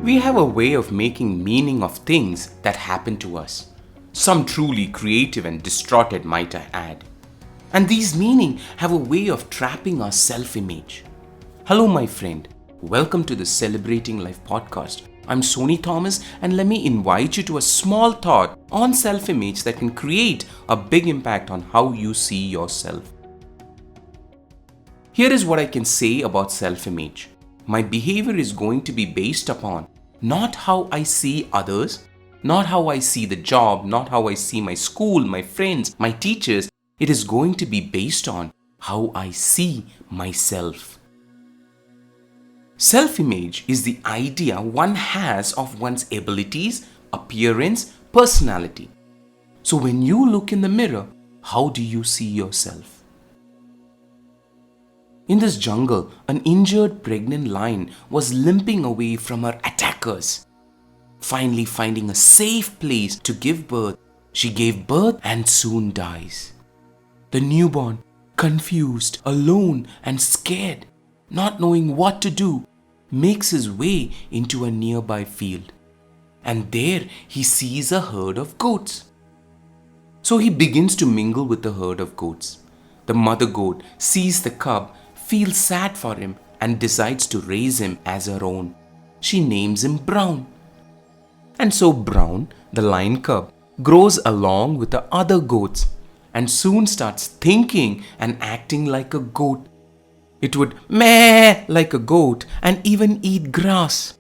We have a way of making meaning of things that happen to us. Some truly creative and distorted, might I add. And these meaning have a way of trapping our self-image. Hello my friend, welcome to the Celebrating Life podcast. I'm Sony Thomas and let me invite you to a small thought on self-image that can create a big impact on how you see yourself. Here is what I can say about self-image. My behavior is going to be based upon not how I see others, not how I see the job, not how I see my school, my friends, my teachers. It is going to be based on how I see myself. Self-image is the idea one has of one's abilities, appearance, personality. So when you look in the mirror, how do you see yourself? In this jungle, an injured pregnant lion was limping away from her attackers. Finally finding a safe place to give birth, she gave birth and soon dies. The newborn, confused, alone and scared, not knowing what to do, makes his way into a nearby field. And there he sees a herd of goats. So he begins to mingle with the herd of goats. The mother goat sees the cub, feels sad for him and decides to raise him as her own. She names him Brown. And so Brown, the lion cub, grows along with the other goats and soon starts thinking and acting like a goat. It would meh like a goat and even eat grass.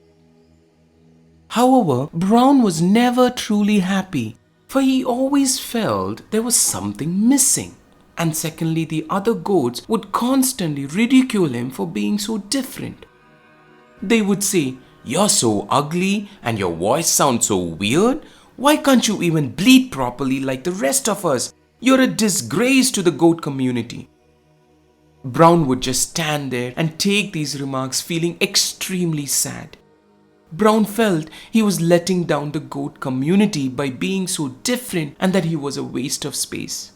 However, Brown was never truly happy, for he always felt there was something missing. And secondly, the other goats would constantly ridicule him for being so different. They would say, "You're so ugly and your voice sounds so weird. Why can't you even bleat properly like the rest of us? You're a disgrace to the goat community." Brown would just stand there and take these remarks feeling extremely sad. Brown felt he was letting down the goat community by being so different and that he was a waste of space.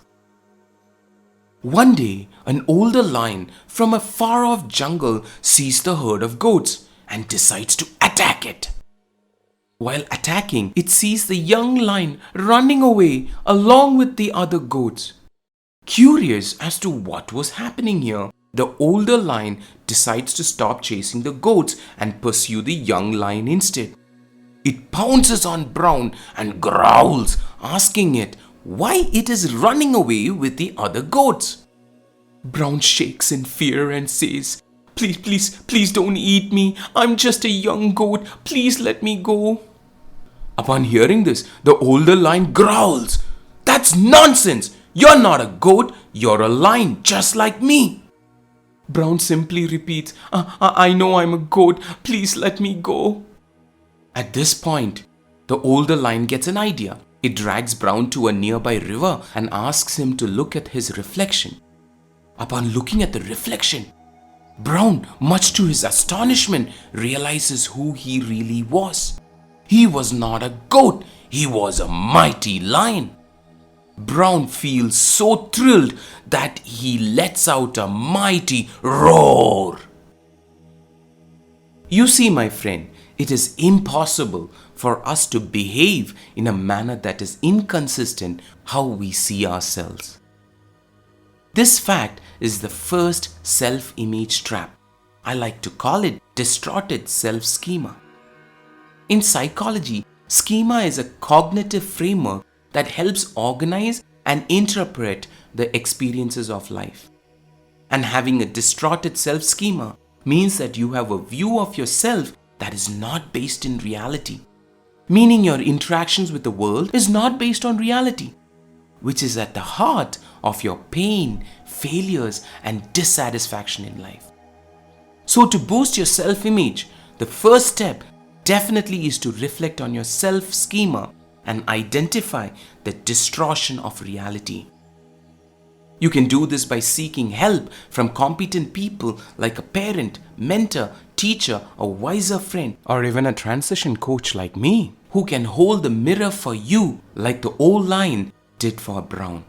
One day, an older lion from a far-off jungle sees the herd of goats and decides to attack it. While attacking, it sees the young lion running away along with the other goats. Curious as to what was happening here, the older lion decides to stop chasing the goats and pursue the young lion instead. It pounces on Brown and growls, asking it why it is running away with the other goats. Brown shakes in fear and says, Please don't eat me. I'm just a young goat. Please let me go." Upon hearing this, the older lion growls, "That's nonsense. You're not a goat. You're a lion, just like me." Brown simply repeats, I know I'm a goat. Please let me go." At this point, the older lion gets an idea. It drags Brown to a nearby river and asks him to look at his reflection. Upon looking at the reflection, Brown, much to his astonishment, realizes who he really was. He was not a goat, he was a mighty lion. Brown feels so thrilled that he lets out a mighty roar. You see, my friend, it is impossible for us to behave in a manner that is inconsistent how we see ourselves. This fact is the first self-image trap. I like to call it distorted self-schema. In psychology, schema is a cognitive framework that helps organize and interpret the experiences of life. And having a distorted self-schema means that you have a view of yourself that is not based in reality. Meaning your interactions with the world is not based on reality, which is at the heart of your pain, failures, and dissatisfaction in life. So to boost your self-image, the first step definitely is to reflect on your self-schema and identify the distortion of reality. You can do this by seeking help from competent people like a parent, mentor, teacher, a wiser friend, or even a transition coach like me, who can hold the mirror for you like the old lion did for Brown.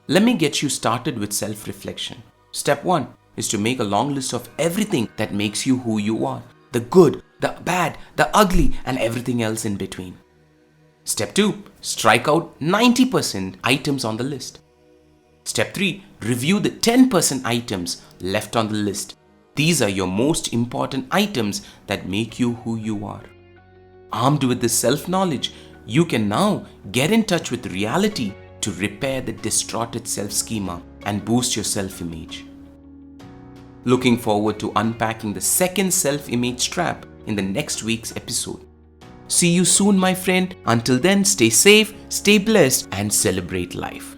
Let me get you started with self-reflection. Step 1 is to make a long list of everything that makes you who you are. the good, the bad, the ugly, and everything else in between. Step 2. Strike out 90% items on the list. Step 3. Review the 10% items left on the list. These are your most important items that make you who you are. Armed with this self-knowledge, you can now get in touch with reality to repair the distorted self-schema and boost your self-image. Looking forward to unpacking the second self-image trap in the next week's episode. See you soon, my friend. Until then, stay safe, stay blessed, and celebrate life.